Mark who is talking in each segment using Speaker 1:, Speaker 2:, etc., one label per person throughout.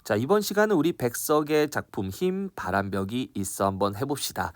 Speaker 1: 자, 이번 시간은 우리 백석의 작품 힘 바람벽이 있어 한번 해봅시다.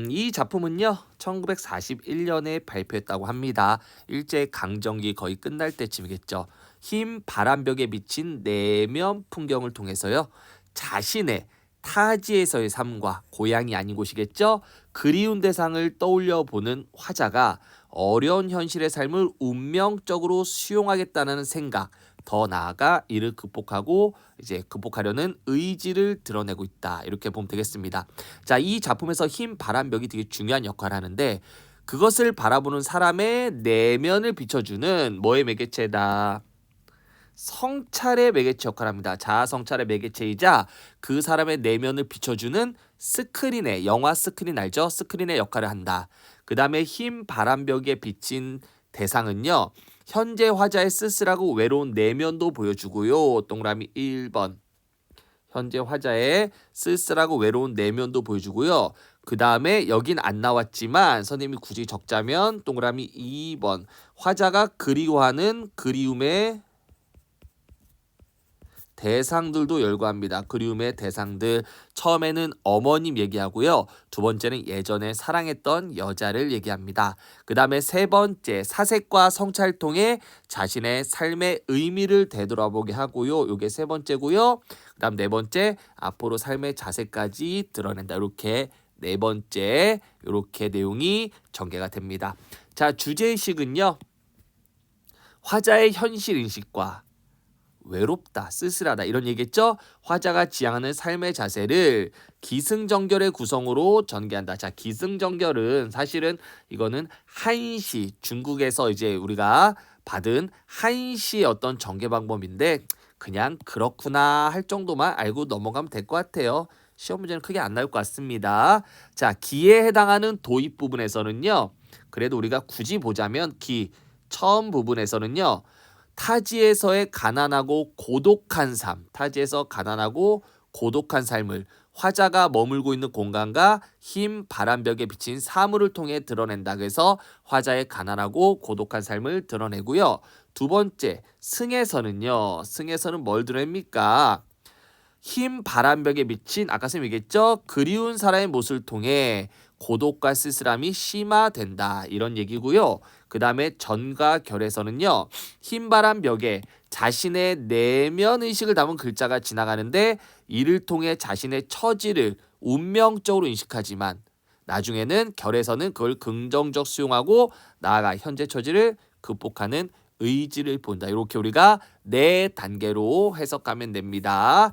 Speaker 1: 이 작품은요 1941년에 발표했다고 합니다. 일제 강점기 거의 끝날 때쯤이겠죠. 힘 바람벽에 비친 내면 풍경을 통해서요 자신의 타지에서의 삶과 고향이 아닌 곳이겠죠. 그리운 대상을 떠올려 보는 화자가 어려운 현실의 삶을 운명적으로 수용하겠다는 생각, 더 나아가 이를 극복하고 이제 극복하려는 의지를 드러내고 있다. 이렇게 보면 되겠습니다. 자, 이 작품에서 힘 바람벽이 되게 중요한 역할을 하는데 그것을 바라보는 사람의 내면을 비춰주는 뭐의 매개체다? 성찰의 매개체 역할을 합니다. 자아 성찰의 매개체이자 그 사람의 내면을 비춰주는 스크린의 영화 스크린 알죠? 스크린의 역할을 한다. 그 다음에 힘 바람벽에 비친 대상은요. 현재 화자의 쓸쓸하고 외로운 내면도 보여주고요. 동그라미 1번. 현재 화자의 쓸쓸하고 외로운 내면도 보여주고요. 그 다음에 여긴 안 나왔지만 선생님이 굳이 적자면 동그라미 2번. 화자가 그리워하는 그리움의 대상들도 열거합니다. 그리움의 대상들. 처음에는 어머님 얘기하고요. 두 번째는 예전에 사랑했던 여자를 얘기합니다. 그 다음에 세 번째 사색과 성찰 통해 자신의 삶의 의미를 되돌아보게 하고요. 요게 세 번째고요. 그 다음 네 번째 앞으로 삶의 자세까지 드러낸다. 이렇게 네 번째 이렇게 내용이 전개가 됩니다. 자, 주제의식은요. 화자의 현실 인식과 외롭다, 쓸쓸하다 이런 얘기겠죠. 화자가 지향하는 삶의 자세를 기승전결의 구성으로 전개한다. 자, 기승전결은 사실은 이거는 한시 중국에서 이제 우리가 받은 한시의 어떤 전개 방법인데 그냥 그렇구나 할 정도만 알고 넘어가면 될 것 같아요. 시험 문제는 크게 안 나올 것 같습니다. 자, 기에 해당하는 도입 부분에서는요. 그래도 우리가 굳이 보자면 기 처음 부분에서는요. 타지에서의 가난하고 고독한 삶, 타지에서 가난하고 고독한 삶을 화자가 머물고 있는 공간과 힘 바람벽에 비친 사물을 통해 드러낸다. 그래서 화자의 가난하고 고독한 삶을 드러내고요. 두 번째, 승에서는요. 승에서는 뭘 드러냅니까? 힘 바람벽에 비친 아까 선생님 얘기했죠. 그리운 사람의 모습을 통해 고독과 쓸쓸함이 심화된다. 이런 얘기고요. 그 다음에 전과 결에서는요. 힘 바람벽에 자신의 내면 의식을 담은 글자가 지나가는데 이를 통해 자신의 처지를 운명적으로 인식하지만 나중에는 결에서는 그걸 긍정적 수용하고 나아가 현재 처지를 극복하는 의지를 본다. 이렇게 우리가 네 단계로 해석하면 됩니다.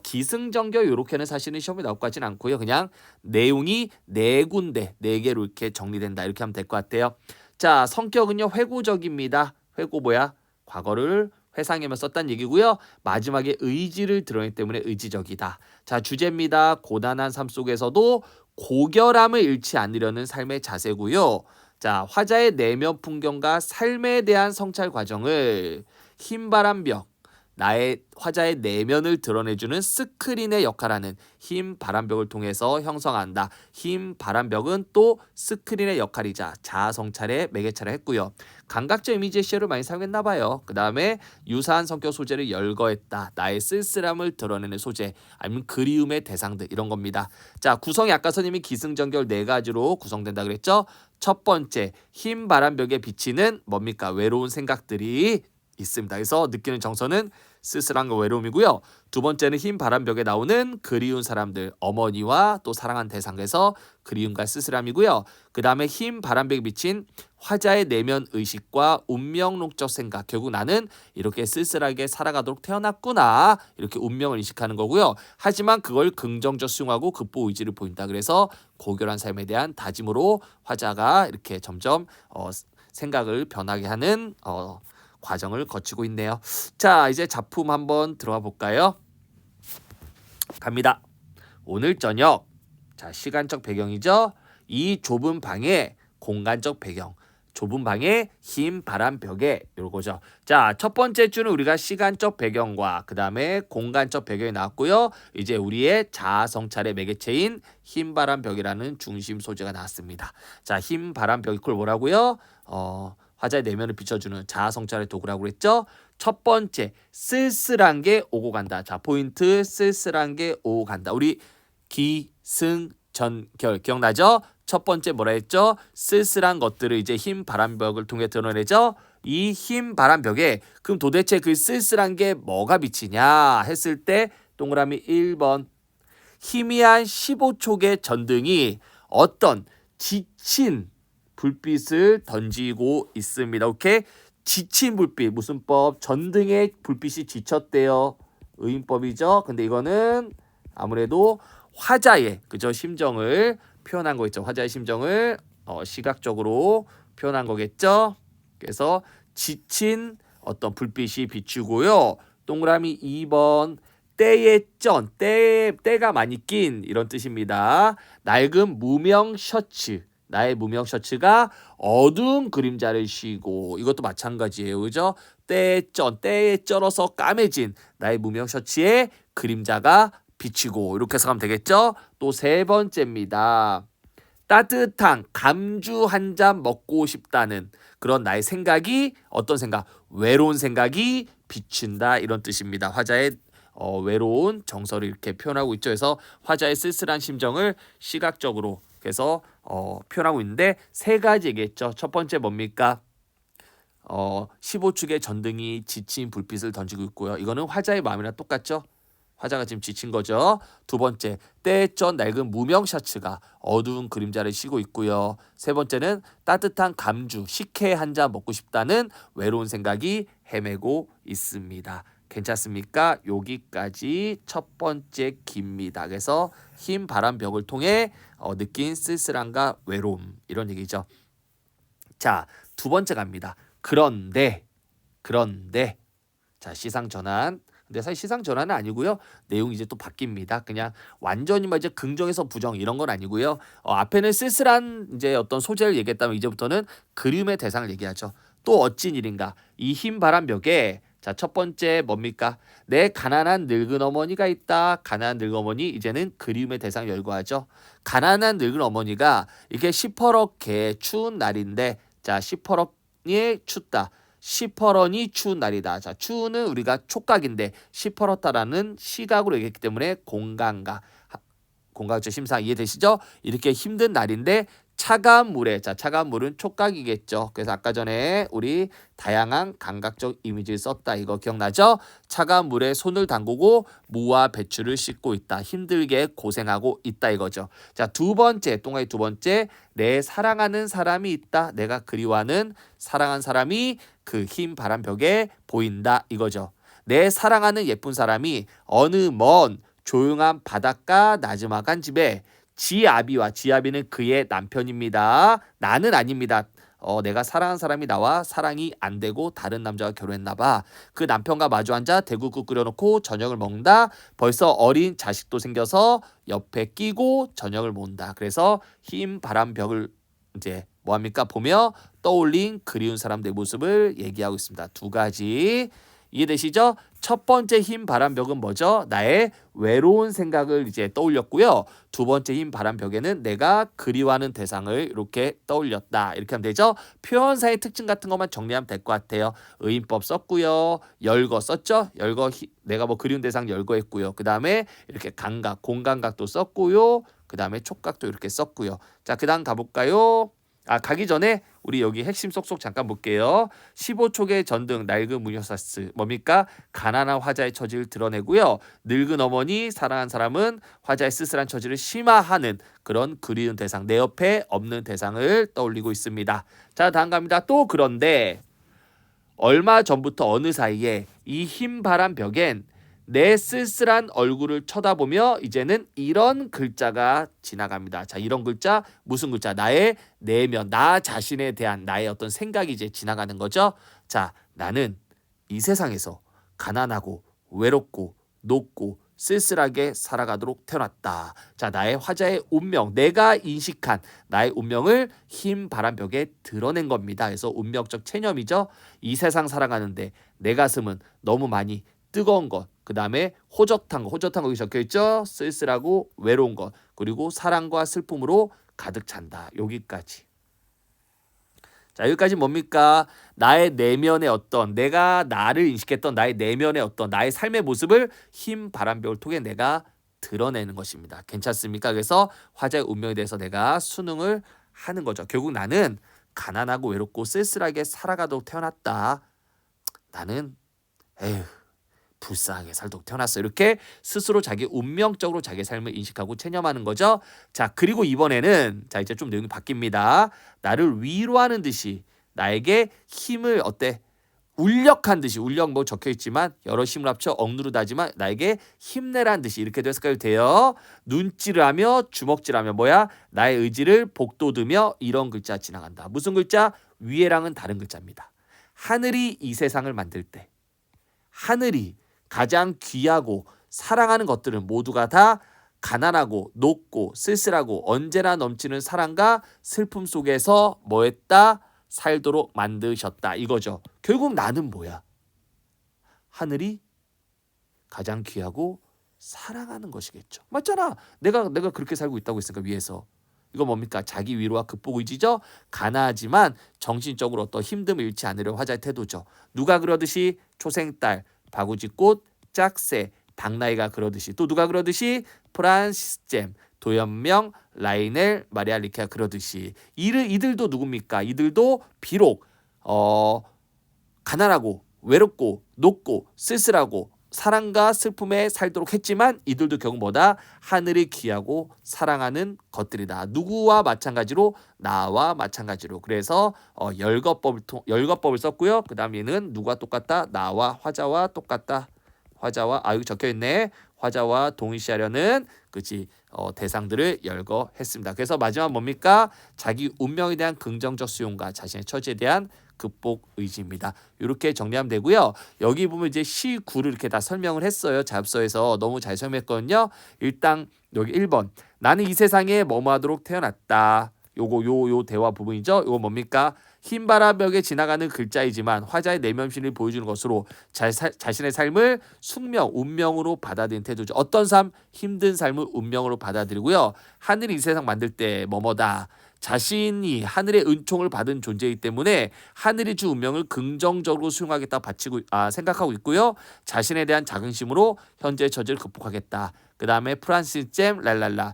Speaker 1: 기승전결 이렇게는 사실은 시험에 나올 것 같지는 않고요. 그냥 내용이 네 군데, 네 개로 이렇게 정리된다. 이렇게 하면 될 것 같아요. 자, 성격은요. 회고적입니다. 회고 뭐야? 과거를 회상하며 썼다는 얘기고요. 마지막에 의지를 드러내기 때문에 의지적이다. 자, 주제입니다. 고단한 삶 속에서도 고결함을 잃지 않으려는 삶의 자세고요. 자, 화자의 내면 풍경과 삶에 대한 성찰 과정을 힘바람벽, 나의 화자의 내면을 드러내주는 스크린의 역할하는 힘 바람벽을 통해서 형성한다. 힘 바람벽은 또 스크린의 역할이자 자아 성찰의 매개체를 했고요. 감각적 이미지 시어를 많이 사용했나 봐요. 그 다음에 유사한 성격 소재를 열거했다. 나의 쓸쓸함을 드러내는 소재 아니면 그리움의 대상들 이런 겁니다. 자, 구성이 아까 선생님이 기승전결 네 가지로 구성된다 그랬죠. 첫 번째 힘 바람벽에 비치는 뭡니까? 외로운 생각들이 있습니다. 그래서 느끼는 정서는 쓸쓸함과 외로움이고요. 두 번째는 흰 바람벽에 나오는 그리운 사람들, 어머니와 또 사랑한 대상에서 그리움과 쓸쓸함이고요. 그 다음에 흰 바람벽에 비친 화자의 내면 의식과 운명론적 생각. 결국 나는 이렇게 쓸쓸하게 살아가도록 태어났구나. 이렇게 운명을 인식하는 거고요. 하지만 그걸 긍정적 수용하고 극복 의지를 보인다. 그래서 고결한 삶에 대한 다짐으로 화자가 이렇게 점점 생각을 변하게 하는 과정을 거치고 있네요. 자, 이제 작품 한번 들어가 볼까요? 갑니다. 오늘 저녁. 자, 시간적 배경이죠. 이 좁은 방에 공간적 배경. 좁은 방에 흰 바람 벽에 요거죠. 자, 첫 번째 주는 우리가 시간적 배경과 그 다음에 공간적 배경이 나왔고요. 이제 우리의 자아 성찰의 매개체인 흰 바람 벽이라는 중심 소재가 나왔습니다. 자, 흰 바람 벽 이걸 뭐라고요? 화자의 내면을 비춰주는 자아 성찰의 도구라고 그랬죠. 첫 번째 쓸쓸한 게 오고 간다. 자, 포인트 쓸쓸한 게 오고 간다. 우리 기승전결 기억나죠? 첫 번째 뭐라 했죠? 쓸쓸한 것들을 이제 흰 바람벽을 통해 드러내죠. 이 흰 바람벽에 그럼 도대체 그 쓸쓸한 게 뭐가 비치냐 했을 때 동그라미 1번 희미한 15촉의 전등이 어떤 지친 불빛을 던지고 있습니다. 오케이? 지친 불빛 무슨 법? 전등의 불빛이 지쳤대요. 의인법이죠. 근데 이거는 아무래도 화자의 그저 심정을 표현한 거 있죠. 화자의 심정을 시각적으로 표현한 거겠죠. 그래서 지친 어떤 불빛이 비추고요. 동그라미 2번 때의 쩐, 때가 많이 낀 이런 뜻입니다. 낡은 무명 셔츠, 나의 무명 셔츠가 어두운 그림자를 씌고 이것도 마찬가지예요. 그죠? 때에 쩔어서 까매진 나의 무명 셔츠에 그림자가 비치고 이렇게 해서 가면 되겠죠? 또 세 번째입니다. 따뜻한 감주 한 잔 먹고 싶다는 그런 나의 생각이 어떤 생각? 외로운 생각이 비춘다 이런 뜻입니다. 화자의 외로운 정서를 이렇게 표현하고 있죠. 그래서 화자의 쓸쓸한 심정을 시각적으로 그래서 표현하고 있는데 세 가지 얘기했죠. 첫 번째 뭡니까? 15축의 전등이 지친 불빛을 던지고 있고요. 이거는 화자의 마음이랑 똑같죠. 화자가 지금 지친 거죠. 두 번째, 때전 낡은 무명 셔츠가 어두운 그림자를 씌고 있고요. 세 번째는 따뜻한 감주, 식혜 한 잔 먹고 싶다는 외로운 생각이 헤매고 있습니다. 괜찮습니까? 여기까지 첫 번째 기입니다. 그래서 흰 바람벽을 통해 느낀 쓸쓸함과 외로움 이런 얘기죠. 자, 두 번째 갑니다. 그런데 자 시상 전환. 근데 사실 시상 전환은 아니고요. 내용이 이제 또 바뀝니다. 그냥 완전히 뭐 이제 긍정에서 부정 이런 건 아니고요. 앞에는 쓸쓸한 이제 어떤 소재를 얘기했다면 이제부터는 그림의 대상을 얘기하죠. 또 어찐 일인가? 이 흰 바람벽에 자, 첫 번째 뭡니까? 내 가난한 늙은 어머니가 있다. 가난한 늙은 어머니 이제는 그리움의 대상을 열거하죠. 가난한 늙은 어머니가 이게 시퍼렇게 추운 날인데 자, 시퍼렇게 춥다. 시퍼런이 추운 날이다. 자, 추우는 우리가 촉각인데 시퍼렇다라는 시각으로 얘기했기 때문에 공각적 심상 이해되시죠? 이렇게 힘든 날인데 차가운 물에 자 차가운 물은 촉각이겠죠. 그래서 아까 전에 우리 다양한 감각적 이미지를 썼다 이거 기억나죠? 차가운 물에 손을 담그고 무와 배추를 씻고 있다. 힘들게 고생하고 있다 이거죠. 자, 두 번째 동아리 두 번째 내 사랑하는 사람이 있다. 내가 그리워하는 사랑하는 사람이 그 흰 바람벽에 보인다 이거죠. 내 사랑하는 예쁜 사람이 어느 먼 조용한 바닷가 나지막한 집에 지아비는 그의 남편입니다. 나는 아닙니다. 내가 사랑하는 사람이 나와 사랑이 안 되고 다른 남자와 결혼했나 봐. 그 남편과 마주 앉아 대구국 끓여놓고 저녁을 먹는다. 벌써 어린 자식도 생겨서 옆에 끼고 저녁을 먹는다. 그래서 흰 바람벽을 이제 뭐합니까? 보며 떠올린 그리운 사람들의 모습을 얘기하고 있습니다. 두 가지 이해되시죠? 첫 번째 흰 바람벽은 뭐죠? 나의 외로운 생각을 이제 떠올렸고요. 두 번째 흰 바람벽에는 내가 그리워하는 대상을 이렇게 떠올렸다. 이렇게 하면 되죠? 표현사의 특징 같은 것만 정리하면 될 것 같아요. 의인법 썼고요. 열거 썼죠? 내가 뭐 그리운 대상 열거했고요. 그 다음에 이렇게 감각, 공감각도 썼고요. 그 다음에 촉각도 이렇게 썼고요. 자, 그 다음 가볼까요? 가기 전에 우리 여기 핵심 쏙쏙 잠깐 볼게요. 15촉의 전등 낡은 무녀사스 뭡니까? 가난한 화자의 처지를 드러내고요. 늙은 어머니 사랑한 사람은 화자의 쓸쓸한 처지를 심화하는 그런 그리운 대상 내 옆에 없는 대상을 떠올리고 있습니다. 자, 다음 갑니다. 또 그런데 얼마 전부터 어느 사이에 이 흰 바람 벽엔 내 쓸쓸한 얼굴을 쳐다보며 이제는 이런 글자가 지나갑니다. 자, 이런 글자 무슨 글자? 나의 내면, 나 자신에 대한 나의 어떤 생각이 이제 지나가는 거죠. 자, 나는 이 세상에서 가난하고 외롭고 높고 쓸쓸하게 살아가도록 태어났다. 자, 나의 화자의 운명, 내가 인식한 나의 운명을 흰 바람벽에 드러낸 겁니다. 그래서 운명적 체념이죠. 이 세상 살아가는데 내 가슴은 너무 많이 뜨거운 것, 그 다음에 호젓한 거 여기 적혀있죠. 쓸쓸하고 외로운 것, 그리고 사랑과 슬픔으로 가득 찬다. 여기까지. 자, 여기까지 뭡니까? 나의 내면의 어떤 내가 나를 인식했던 나의 내면의 어떤 나의 삶의 모습을 힘 바람벽을 통해 내가 드러내는 것입니다. 괜찮습니까? 그래서 화자의 운명에 대해서 내가 수능을 하는 거죠. 결국 나는 가난하고 외롭고 쓸쓸하게 살아가도록 태어났다. 나는 에휴 불쌍하게 살도록 태어났어. 이렇게 스스로 자기 운명적으로 자기 삶을 인식하고 체념하는 거죠. 자, 그리고 이번에는 자 이제 좀 내용이 바뀝니다. 나를 위로하는 듯이 나에게 힘을 어때? 울력한 듯이 울력 뭐 적혀 있지만 여러 힘을 합쳐 억누르다지만 나에게 힘내라는 듯이 이렇게 해석이 돼요. 눈질하며 주먹질하며 뭐야? 나의 의지를 복돋으며 이런 글자 지나간다. 무슨 글자? 위에랑은 다른 글자입니다. 하늘이 이 세상을 만들 때 하늘이 가장 귀하고 사랑하는 것들은 모두가 다 가난하고 높고 쓸쓸하고 언제나 넘치는 사랑과 슬픔 속에서 뭐했다? 살도록 만드셨다 이거죠. 결국 나는 뭐야? 하늘이 가장 귀하고 사랑하는 것이겠죠. 맞잖아. 내가 그렇게 살고 있다고 했으니까 위에서. 이거 뭡니까? 자기 위로와 극복 의지죠. 가난하지만 정신적으로 어떤 힘듦을 잃지 않으려 화자의 태도죠. 누가 그러듯이 초생딸, 바구지꽃, 짝새, 박나이가 그러듯이 또 누가 그러듯이 프란시스 잼, 도연명, 라이넬, 마리아 리케가 그러듯이 이들도 누굽니까? 이들도 비록 가난하고 외롭고 높고 쓸쓸하고 사랑과 슬픔에 살도록 했지만 이들도 결국 뭐다? 하늘이 귀하고 사랑하는 것들이다. 누구와 마찬가지로 나와 마찬가지로. 그래서 열거법을 썼고요. 그 다음 얘는 누가 똑같다? 나와 화자와 똑같다. 화자와 여기 적혀 있네. 화자와 동일시하려는 그치 대상들을 열거했습니다. 그래서 마지막 뭡니까? 자기 운명에 대한 긍정적 수용과 자신의 처지에 대한 극복 의지입니다. 이렇게 정리하면 되고요. 여기 보면 이제 시구를 이렇게 다 설명을 했어요. 잡서에서 너무 잘 설명했거든요. 일단 여기 1번 나는 이 세상에 뭐뭐하도록 태어났다. 요 대화 부분이죠. 요거 뭡니까? 흰바라벽에 지나가는 글자이지만 화자의 내면심을 보여주는 것으로 자신의 삶을 숙명, 운명으로 받아들이는 태도죠. 어떤 삶? 힘든 삶을 운명으로 받아들이고요. 하늘이 이 세상 만들 때 뭐뭐다. 자신이 하늘의 은총을 받은 존재이기 때문에 하늘이 주 운명을 긍정적으로 수용하겠다 생각하고 있고요. 자신에 대한 자긍심으로 현재의 처지를 극복하겠다. 그 다음에 프란시스 잼 랄랄라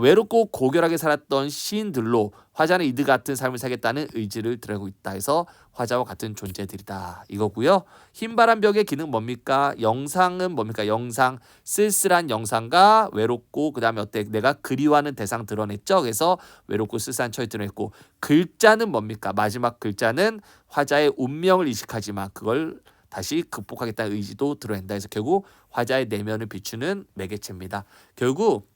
Speaker 1: 외롭고 고결하게 살았던 시인들로 화자는 이들 같은 삶을 살겠다는 의지를 드러내고 있다 해서 화자와 같은 존재들이다 이거고요. 흰바람벽의 기능 뭡니까? 영상은 뭡니까? 영상 쓸쓸한 영상과 외롭고 그 다음에 어때? 내가 그리워하는 대상 드러냈죠. 그래서 외롭고 쓸쓸한 처지 드러냈고 글자는 뭡니까? 마지막 글자는 화자의 운명을 이식하지만 그걸 다시 극복하겠다는 의지도 드러낸다 해서 결국 화자의 내면을 비추는 매개체입니다. 결국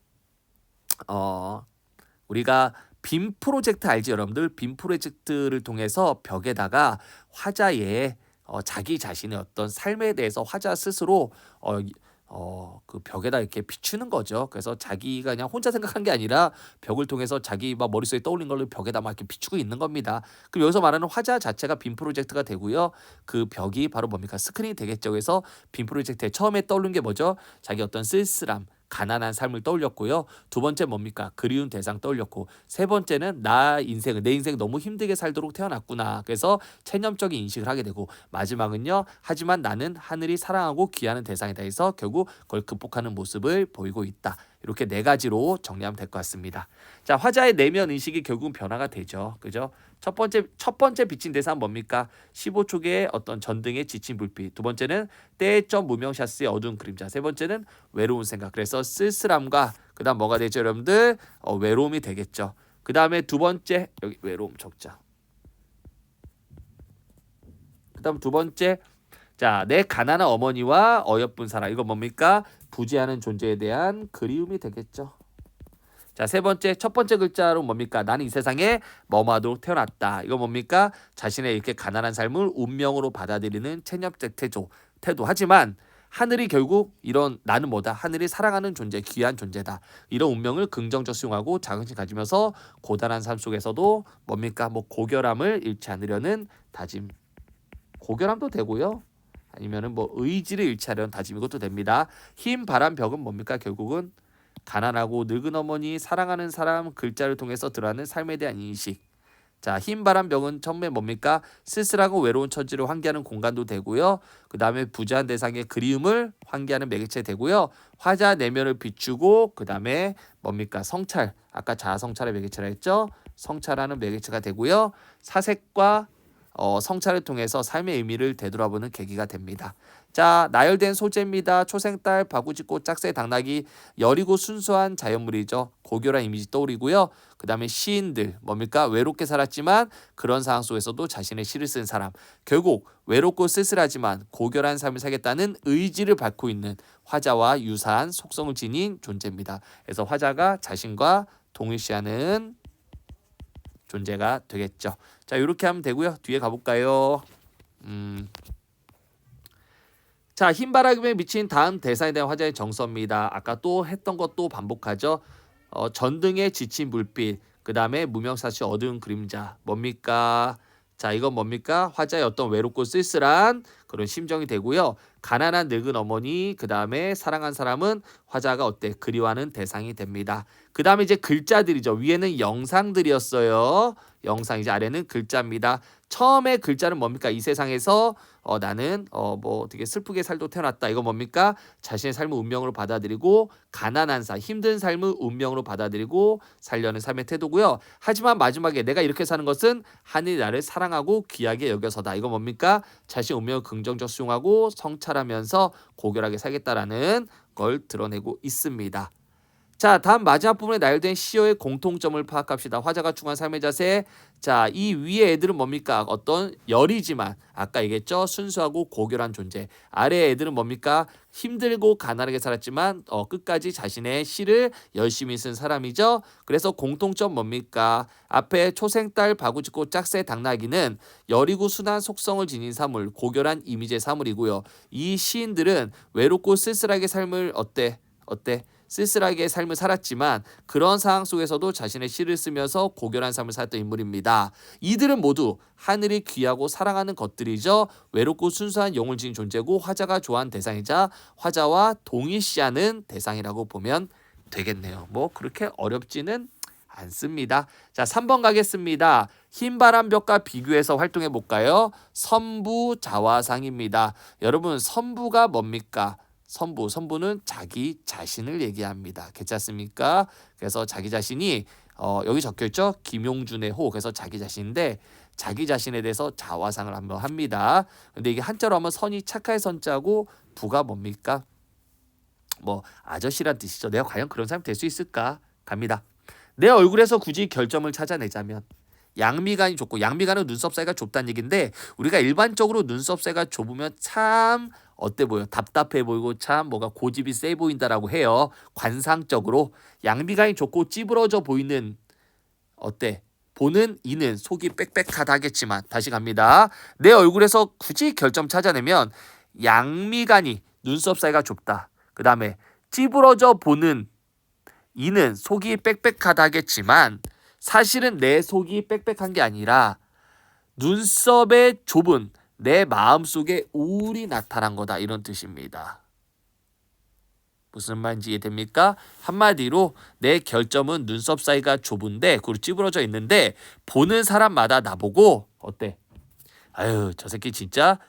Speaker 1: 우리가 빔 프로젝트 알지 여러분들? 빔 프로젝트를 통해서 벽에다가 화자의 자기 자신의 어떤 삶에 대해서 화자 스스로 그 벽에다 이렇게 비추는 거죠. 그래서 자기가 그냥 혼자 생각한 게 아니라 벽을 통해서 자기 막 머릿속에 떠올린 걸로 벽에다 막 이렇게 비추고 있는 겁니다. 그럼 여기서 말하는 화자 자체가 빔 프로젝트가 되고요. 그 벽이 바로 뭡니까? 스크린이 되겠죠. 그래서 빔 프로젝트에 처음에 떠오른 게 뭐죠? 자기 어떤 쓸쓸함, 가난한 삶을 떠올렸고요. 두 번째 뭡니까? 그리운 대상 떠올렸고 세 번째는 내 인생 너무 힘들게 살도록 태어났구나. 그래서 체념적인 인식을 하게 되고 마지막은요. 하지만 나는 하늘이 사랑하고 귀하는 대상이다 해서 결국 그걸 극복하는 모습을 보이고 있다. 이렇게 네 가지로 정리하면 될 것 같습니다. 자, 화자의 내면 인식이 결국은 변화가 되죠. 그죠? 첫 번째 비친 대상은 뭡니까? 15초계의 어떤 전등에 지친 불빛. 두 번째는 때점 무명 샷스의 어두운 그림자. 세 번째는 외로운 생각. 그래서 쓸쓸함과 그다음 뭐가 되죠, 여러분들? 외로움이 되겠죠. 그다음에 두 번째 여기 외로움 적자. 그다음 두 번째 자, 내 가난한 어머니와 어여쁜 사랑. 이거 뭡니까? 부재하는 존재에 대한 그리움이 되겠죠. 자, 첫 번째 글자로 뭡니까? 나는 이 세상에 뭐뭐하도록 태어났다. 이거 뭡니까? 자신의 이렇게 가난한 삶을 운명으로 받아들이는 체념적 태도. 하지만 하늘이 결국 이런 나는 뭐다? 하늘이 사랑하는 존재, 귀한 존재다. 이런 운명을 긍정적 수용하고 자긍심 가지면서 고단한 삶 속에서도 뭡니까? 고결함을 잃지 않으려는 다짐. 고결함도 되고요. 아니면은 의지를 잃지 않으려는 다짐 이것도 됩니다. 흰 바람 벽은 뭡니까? 결국은 가난하고 늙은 어머니, 사랑하는 사람 글자를 통해서 드러나는 삶에 대한 인식. 자, 흰바람 벽은 처음에 뭡니까? 쓸쓸하고 외로운 처지를 환기하는 공간도 되고요. 그 다음에 부재한 대상의 그리움을 환기하는 매개체 되고요. 화자 내면을 비추고 그 다음에 뭡니까? 성찰, 아까 자아성찰의 매개체라 했죠? 성찰하는 매개체가 되고요. 사색과 성찰을 통해서 삶의 의미를 되돌아보는 계기가 됩니다. 자, 나열된 소재입니다. 초생딸, 바구지꽃, 짝새, 당나귀, 여리고 순수한 자연물이죠. 고결한 이미지 떠오르고요. 그 다음에 시인들 뭡니까? 외롭게 살았지만 그런 상황 속에서도 자신의 시를 쓴 사람. 결국 외롭고 쓸쓸하지만 고결한 삶을 살겠다는 의지를 갖고 있는 화자와 유사한 속성을 지닌 존재입니다. 그래서 화자가 자신과 동일시하는 존재가 되겠죠. 자, 이렇게 하면 되고요. 뒤에 가볼까요? 자, 흰바람에 미친 다음 대상에 대한 화자의 정서입니다. 아까 또 했던 것도 반복하죠. 전등에 지친 불빛, 그 다음에 무명사시 어두운 그림자. 뭡니까? 자, 이건 뭡니까? 화자의 어떤 외롭고 쓸쓸한 그런 심정이 되고요. 가난한 늙은 어머니, 그 다음에 사랑한 사람은 화자가 어때? 그리워하는 대상이 됩니다. 그 다음에 이제 글자들이죠. 위에는 영상들이었어요. 영상, 이제 아래는 글자입니다. 처음에 글자는 뭡니까? 이 세상에서 나는 뭐 되게 슬프게 살도 태어났다. 이거 뭡니까? 자신의 삶을 운명으로 받아들이고 가난한 삶, 힘든 삶을 운명으로 받아들이고 살려는 삶의 태도고요. 하지만 마지막에 내가 이렇게 사는 것은 하늘이 나를 사랑하고 귀하게 여겨서다. 이거 뭡니까? 자신 운명을 긍정적 수용하고 성찰하면서 고결하게 살겠다라는 걸 드러내고 있습니다. 자, 다음 마지막 부분에 나열된 시어의 공통점을 파악합시다. 화자가 추구한 삶의 자세. 자, 이 위에 애들은 뭡니까? 어떤 열이지만 아까 얘기했죠. 순수하고 고결한 존재. 아래 애들은 뭡니까? 힘들고 가난하게 살았지만 끝까지 자신의 시를 열심히 쓴 사람이죠. 그래서 공통점 뭡니까? 앞에 초생딸, 바구지꽃, 짝새, 당나귀는 여리고 순한 속성을 지닌 사물, 고결한 이미지의 사물이고요. 이 시인들은 외롭고 쓸쓸하게 삶을 어때? 쓸쓸하게 삶을 살았지만 그런 상황 속에서도 자신의 시를 쓰면서 고결한 삶을 살았던 인물입니다. 이들은 모두 하늘이 귀하고 사랑하는 것들이죠. 외롭고 순수한 영을 지닌 존재고 화자가 좋아하는 대상이자 화자와 동일시하는 대상이라고 보면 되겠네요. 뭐 그렇게 어렵지는 않습니다. 자, 3번 가겠습니다. 흰바람벽과 비교해서 활동해 볼까요? 선부자화상입니다. 여러분, 선부가 뭡니까? 선부는 자기 자신을 얘기합니다. 괜찮습니까? 그래서 자기 자신이 여기 적혀있죠. 김용준의 호. 그래서 자기 자신인데 자기 자신에 대해서 자화상을 한번 합니다. 근데 이게 한자로 하면 선이 착할 선자고 부가 뭡니까? 뭐 아저씨란 뜻이죠. 내가 과연 그런 사람이 될 수 있을까? 갑니다. 내 얼굴에서 굳이 결점을 찾아내자면 양미간이 좁고, 양미간은 눈썹 사이가 좁다는 얘기인데 우리가 일반적으로 눈썹 사이가 좁으면 참 어때 보여? 답답해 보이고 참 뭐가 고집이 세 보인다라고 해요. 관상적으로 양미간이 좁고 찌부러져 보이는 어때? 보는 이는 속이 빽빽하다 하겠지만 다시 갑니다. 내 얼굴에서 굳이 결점 찾아내면 양미간이 눈썹 사이가 좁다. 그 다음에 찌부러져 보는 이는 속이 빽빽하다 하겠지만 사실은 내 속이 빽빽한 게 아니라 눈썹의 좁은 내 마음속에 우울이 나타난 거다, 이런 뜻입니다. 무슨 말인지 이해됩니까? 한마디로 내 결점은 눈썹 사이가 좁은데 그리고 찌부러져 있는데 보는 사람마다 나보고 어때? 아유, 저 새끼 진짜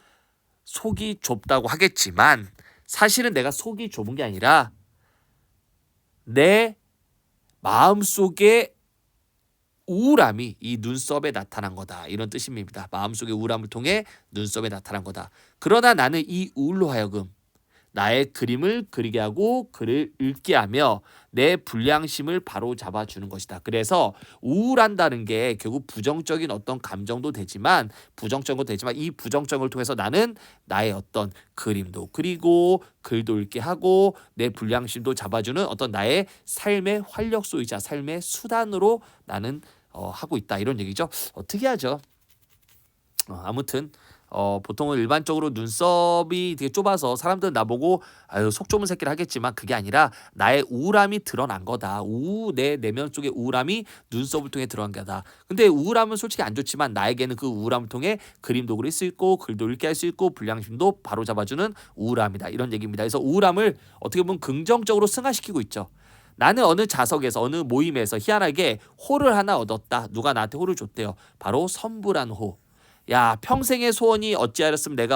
Speaker 1: 속이 좁다고 하겠지만 사실은 내가 속이 좁은 게 아니라 내 마음속에 우울함이 이 눈썹에 나타난 거다, 이런 뜻입니다. 마음속의 우울함을 통해 눈썹에 나타난 거다. 그러나 나는 이 우울로 하여금 나의 그림을 그리게 하고 글을 읽게 하며 내 불량심을 바로 잡아주는 것이다. 그래서 우울한다는 게 결국 부정적인 어떤 감정도 되지만 이 부정적을 통해서 나는 나의 어떤 그림도 그리고 글도 읽게 하고 내 불량심도 잡아주는 어떤 나의 삶의 활력소이자 삶의 수단으로 나는 하고 있다, 이런 얘기죠. 어떻게 하죠? 아무튼 보통은 일반적으로 눈썹이 되게 좁아서 사람들은 나보고 아유 속 좁은 새끼를 하겠지만 그게 아니라 나의 우울함이 드러난 거다. 내 내면 속의 우울함이 눈썹을 통해 드러난 거다. 근데 우울함은 솔직히 안 좋지만 나에게는 그 우울함을 통해 그림도 그릴 수 있고 글도 읽게 할 수 있고 불량심도 바로잡아주는 우울함이다, 이런 얘기입니다. 그래서 우울함을 어떻게 보면 긍정적으로 승화시키고 있죠. 나는 어느 자석에서 어느 모임에서 희한하게 호를 하나 얻었다. 누가 나한테 호를 줬대요. 바로 선불한 호. 야, 평생의 소원이 어찌하였으면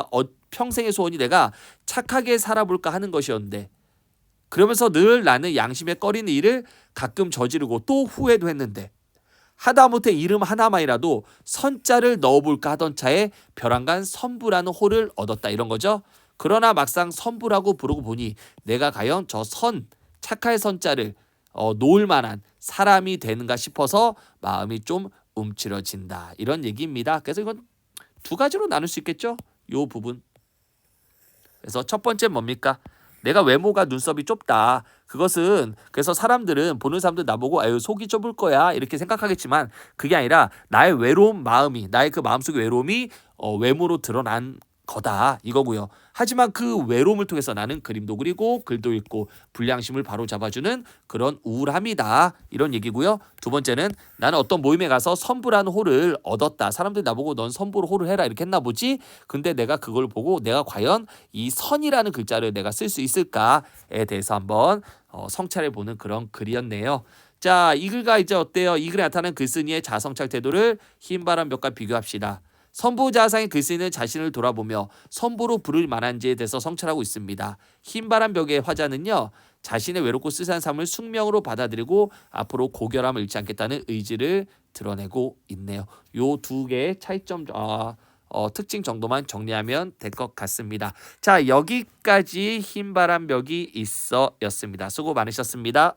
Speaker 1: 평생의 소원이 내가 착하게 살아볼까 하는 것이었는데 그러면서 늘 나는 양심에 꺼리는 일을 가끔 저지르고 또 후회도 했는데 하다못해 이름 하나만이라도 선자를 넣어볼까 하던 차에 벼랑간 선부라는 호를 얻었다 이런 거죠. 그러나 막상 선부라고 부르고 보니 내가 과연 저 착할 선자를 놓을 만한 사람이 되는가 싶어서 마음이 좀 움츠러진다 이런 얘기입니다. 그래서 이건 두 가지로 나눌 수 있겠죠. 요 부분. 그래서 첫 번째 뭡니까? 내가 외모가 눈썹이 좁다. 그것은 그래서 사람들은 보는 사람들 나보고 아유 속이 좁을 거야 이렇게 생각하겠지만 그게 아니라 나의 외로운 마음이 나의 그 마음속의 외로움이 외모로 드러난 거다 이거고요. 하지만 그 외로움을 통해서 나는 그림도 그리고 글도 읽고 불량심을 바로잡아주는 그런 우울함이다 이런 얘기고요. 두 번째는 나는 어떤 모임에 가서 선불한 호를 얻었다. 사람들이 나보고 넌 선불 호를 해라 이렇게 했나 보지. 근데 내가 그걸 보고 내가 과연 이 선이라는 글자를 내가 쓸 수 있을까에 대해서 한번 성찰해 보는 그런 글이었네요. 자, 이 글과 이제 어때요? 이 글에 나타나는 글쓴이의 자성찰 태도를 흰바람 벽과 비교합시다. 선부자상의 글쓰이는 자신을 돌아보며 선부로 부를 만한지에 대해서 성찰하고 있습니다. 흰바람 벽의 화자는요. 자신의 외롭고 쓰사한 삶을 숙명으로 받아들이고 앞으로 고결함을 잃지 않겠다는 의지를 드러내고 있네요. 요 두 개의 차이점 특징 정도만 정리하면 될 것 같습니다. 자, 여기까지 흰바람 벽이 있어였습니다. 수고 많으셨습니다.